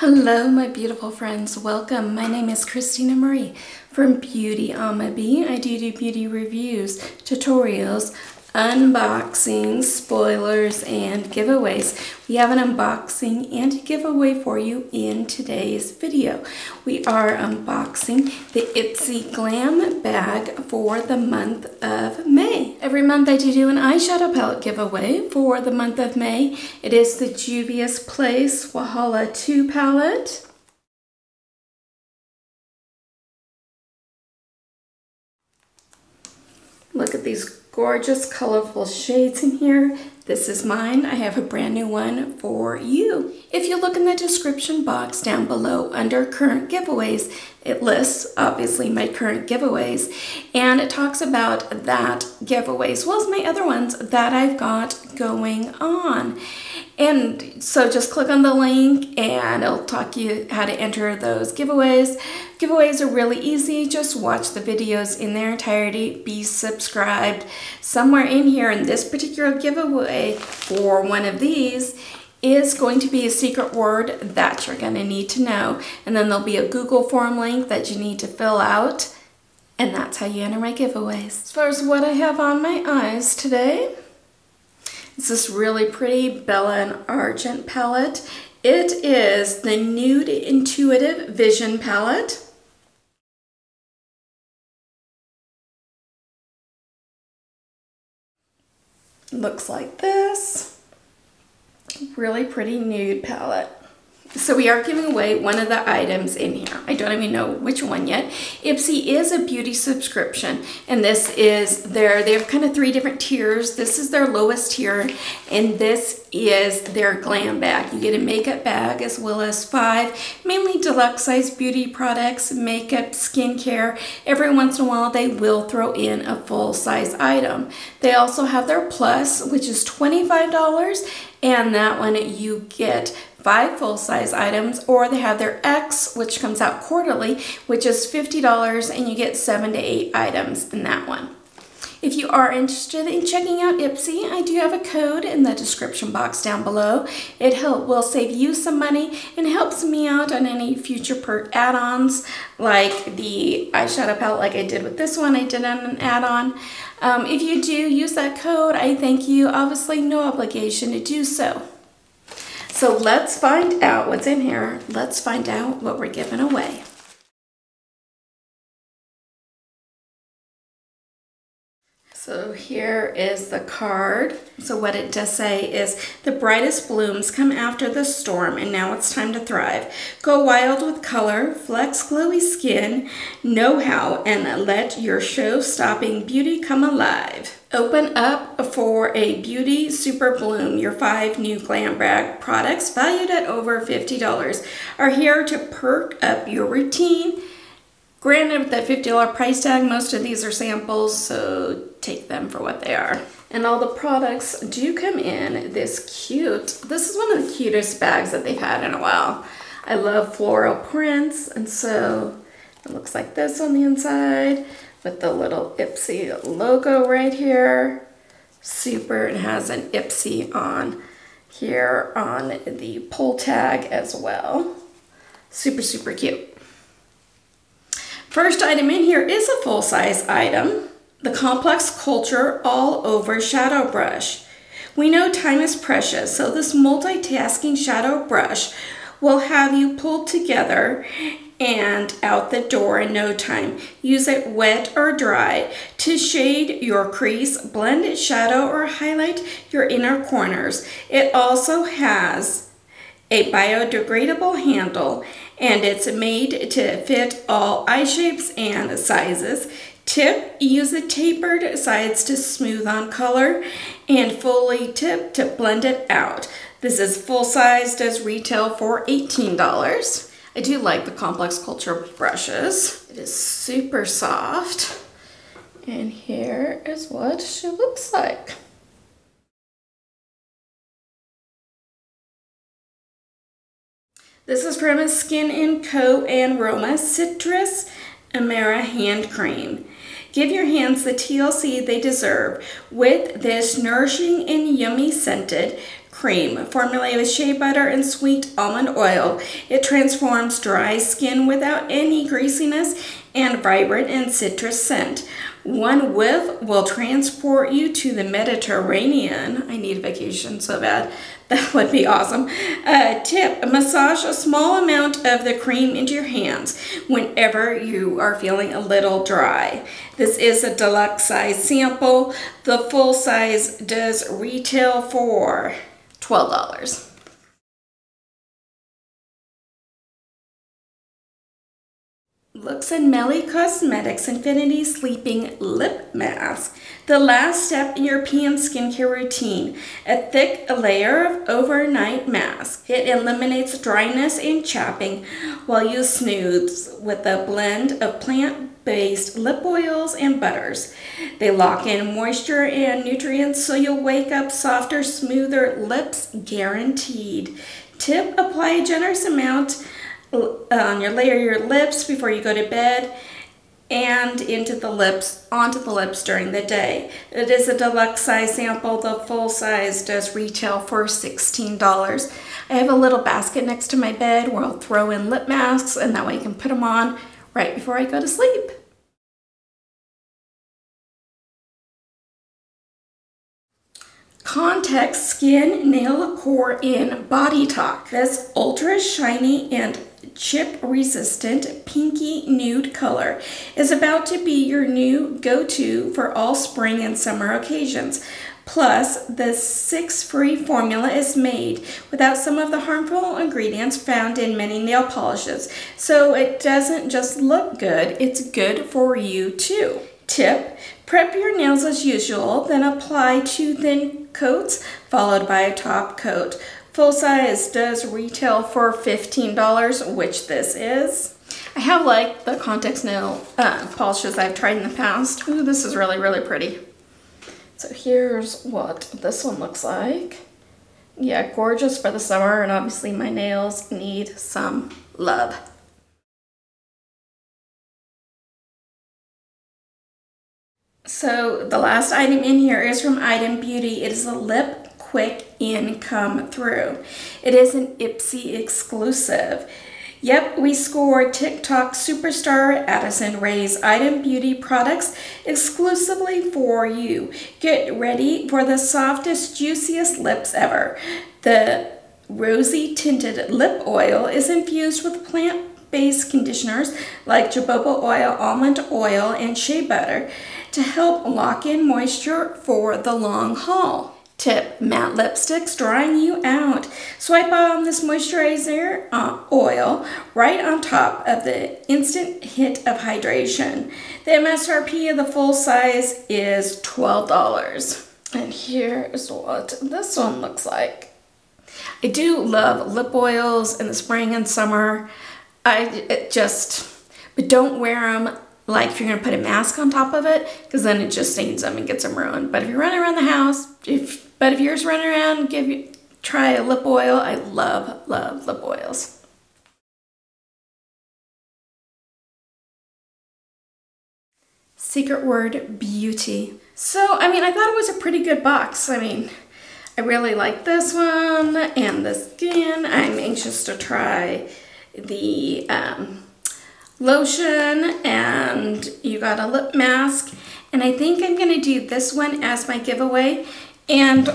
Hello, my beautiful friends. Welcome. My name is Christina Marie from Beauty on My Bee. I do beauty reviews, tutorials, unboxings, spoilers, and giveaways. We have an unboxing and a giveaway for you in today's video. We are unboxing the iPsy Glam bag for the month of May. Every month I do an eyeshadow palette giveaway for the month of May. It is the Juvia's Place Walhalla 2 palette. Look at these gorgeous, colorful shades in here. This is mine. I have a brand new one for you. If you look in the description box down below under current giveaways, it lists obviously my current giveaways, and it talks about that giveaway as well as my other ones that I've got going on. And so just click on the link and it'll talk you how to enter those giveaways. Giveaways are really easy. Just watch the videos in their entirety. Be subscribed. Somewhere in here in this particular giveaway for one of these is going to be a secret word that you're going to need to know. And then there'll be a Google form link that you need to fill out. And that's how you enter my giveaways. As far as what I have on my eyes today, it's this really pretty Bella and Argent palette. It is the Nude Intuitive Vision palette. Looks like this. Really pretty nude palette. So we are giving away one of the items in here. I don't even know which one yet. iPsy is a beauty subscription, and this is they have kind of three different tiers. This is their lowest tier, and this is their glam bag. You get a makeup bag as well as 5 mainly deluxe size beauty products, makeup, skincare. Every once in a while they will throw in a full size item. They also have their plus, which is $25, and that one you get 5 full-size items, or they have their X, which comes out quarterly, which is $50, and you get 7 to 8 items in that one. If you are interested in checking out iPsy, I do have a code in the description box down below. It will save you some money and helps me out on any future add-ons, like the eyeshadow palette like I did with this one. I did on an add-on. If you do use that code, I thank you. Obviously, no obligation to do so. So let's find out what's in here. Let's find out what we're giving away. So here is the card. So what it does say is, the brightest blooms come after the storm, and now it's time to thrive. Go wild with color, flex glowy skin, know how, and let your show-stopping beauty come alive. Open up for a beauty super bloom. Your 5 new glam bag products, valued at over $50, are here to perk up your routine. Granted, with that $50 price tag, most of these are samples, so take them for what they are. And all the products do come in this is one of the cutest bags that they've had in a while. I love floral prints, and so it looks like this on the inside with the little iPsy logo right here. Super, it has an iPsy on here on the pull tag as well. Super, super cute. First item in here is a full-size item, the Complex Culture All Over Shadow Brush. We know time is precious, so this multitasking shadow brush will have you pulled together and out the door in no time. Use it wet or dry to shade your crease, blend shadow, or highlight your inner corners. It also has a biodegradable handle, and it's made to fit all eye shapes and sizes. Tip, use the tapered sides to smooth on color, and fully tip to blend it out. This is full size, does retail for $18. I do like the Complex Culture brushes. It is super soft. And here is what she looks like. This is from Skin & Co. and Roma Citrus Amara Hand Cream. Give your hands the TLC they deserve with this nourishing and yummy scented cream formulated with shea butter and sweet almond oil. It transforms dry skin without any greasiness and vibrant and citrus scent. One whiff will transport you to the Mediterranean. I need a vacation so bad. That would be awesome. Tip, massage a small amount of the cream into your hands whenever you are feeling a little dry. This is a deluxe size sample. The full size does retail for $12. Looks and Melly Cosmetics Infinity Sleeping Lip Mask. The last step in European skincare routine. A thick layer of overnight mask. It eliminates dryness and chapping while you smooths with a blend of plant-based lip oils and butters. They lock in moisture and nutrients so you'll wake up softer, smoother lips guaranteed. Tip, apply a generous amount on your layer your lips before you go to bed and onto the lips during the day. It is a deluxe size sample. The full size does retail for $16. I have a little basket next to my bed where I'll throw in lip masks, and that way I can put them on right before I go to sleep. Context Skin Nail Core in Body Talk. This ultra shiny and chip resistant pinky nude color is about to be your new go-to for all spring and summer occasions. Plus, the 6-free formula is made without some of the harmful ingredients found in many nail polishes. So it doesn't just look good, it's good for you too. Tip, prep your nails as usual, then apply 2 thin coats followed by a top coat. Full size does retail for $15, which this is. I have like the context nail polishes I've tried in the past. Ooh, this is really, really pretty. So here's what this one looks like. Yeah, gorgeous for the summer, and obviously my nails need some love. So the last item in here is from Item Beauty. It is a lip quick in come through. It is an iPsy exclusive. Yep, we scored TikTok superstar Addison Rae's Item Beauty products exclusively for you. Get ready for the softest, juiciest lips ever. The rosy tinted lip oil is infused with plant-based conditioners like jojoba oil, almond oil, and shea butter to help lock in moisture for the long haul. Tip, matte lipsticks drying you out. Swipe on this moisturizer oil right on top of the instant hit of hydration. The MSRP of the full size is $12. And here's what this one looks like. I do love lip oils in the spring and summer. But don't wear them like if you're going to put a mask on top of it, because then it just stains them and gets them ruined. But if you're running around the house, if you're just running around, try a lip oil. I love, love lip oils. Secret word, beauty. So, I mean, I thought it was a pretty good box. I mean, I really like this one and the skin. I'm anxious to try the lotion, and you got a lip mask, and I think I'm gonna do this one as my giveaway. And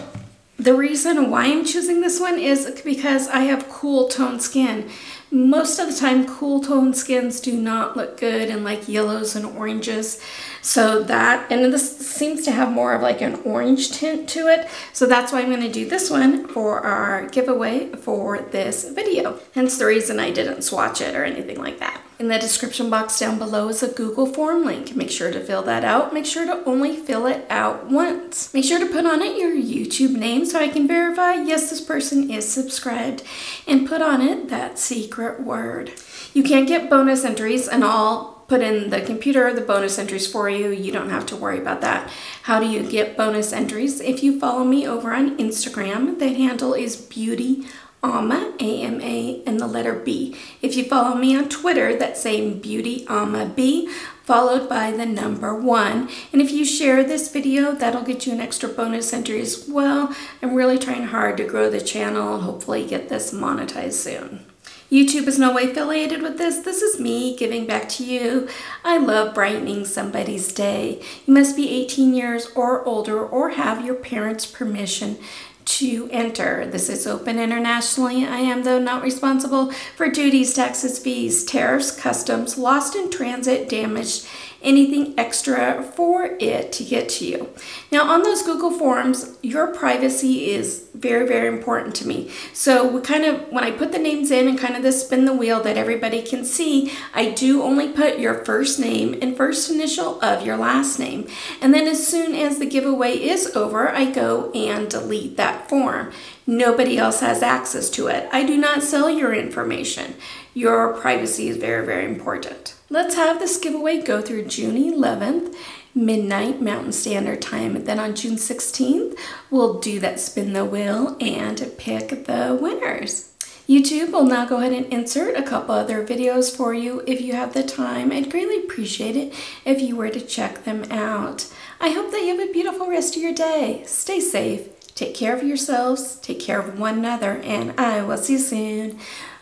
the reason why I'm choosing this one is because I have cool tone skin. Most of the time, cool tone skins do not look good in like yellows and oranges. So and this seems to have more of like an orange tint to it. So that's why I'm going to do this one for our giveaway for this video. Hence the reason I didn't swatch it or anything like that. In the description box down below is a Google form link. Make sure to fill that out. Make sure to only fill it out once. Make sure to put on it your YouTube name so I can verify, yes, this person is subscribed. And put on it that secret word. You can't get bonus entries, and I'll put in the computer the bonus entries for you. You don't have to worry about that. How do you get bonus entries? If you follow me over on Instagram, that handle is beauty Ama, A-M-A, and the letter B. If you follow me on Twitter, that same Beauty Ama B, followed by the number 1. And if you share this video, that'll get you an extra bonus entry as well. I'm really trying hard to grow the channel and hopefully get this monetized soon. YouTube is no way affiliated with this. This is me giving back to you. I love brightening somebody's day. You must be 18 years or older or have your parents' permission to enter. This is open internationally. I am, though, not responsible for duties, taxes, fees, tariffs, customs, lost in transit, damaged, anything extra for it to get to you. Now, on those Google Forms, your privacy is very, very important to me. So when I put the names in and kind of this spin the wheel that everybody can see, I do only put your first name and first initial of your last name. And then as soon as the giveaway is over, I go and delete that form. Nobody else has access to it. I do not sell your information. Your privacy is very, very important. Let's have this giveaway go through June 11th, midnight Mountain Standard Time. Then on June 16th, we'll do that spin the wheel and pick the winners. YouTube will now go ahead and insert a couple other videos for you if you have the time. I'd greatly appreciate it if you were to check them out. I hope that you have a beautiful rest of your day. Stay safe, take care of yourselves, take care of one another, and I will see you soon.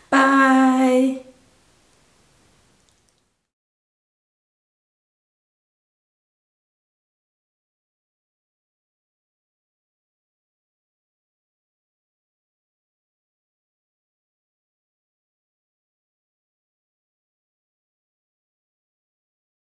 Bye.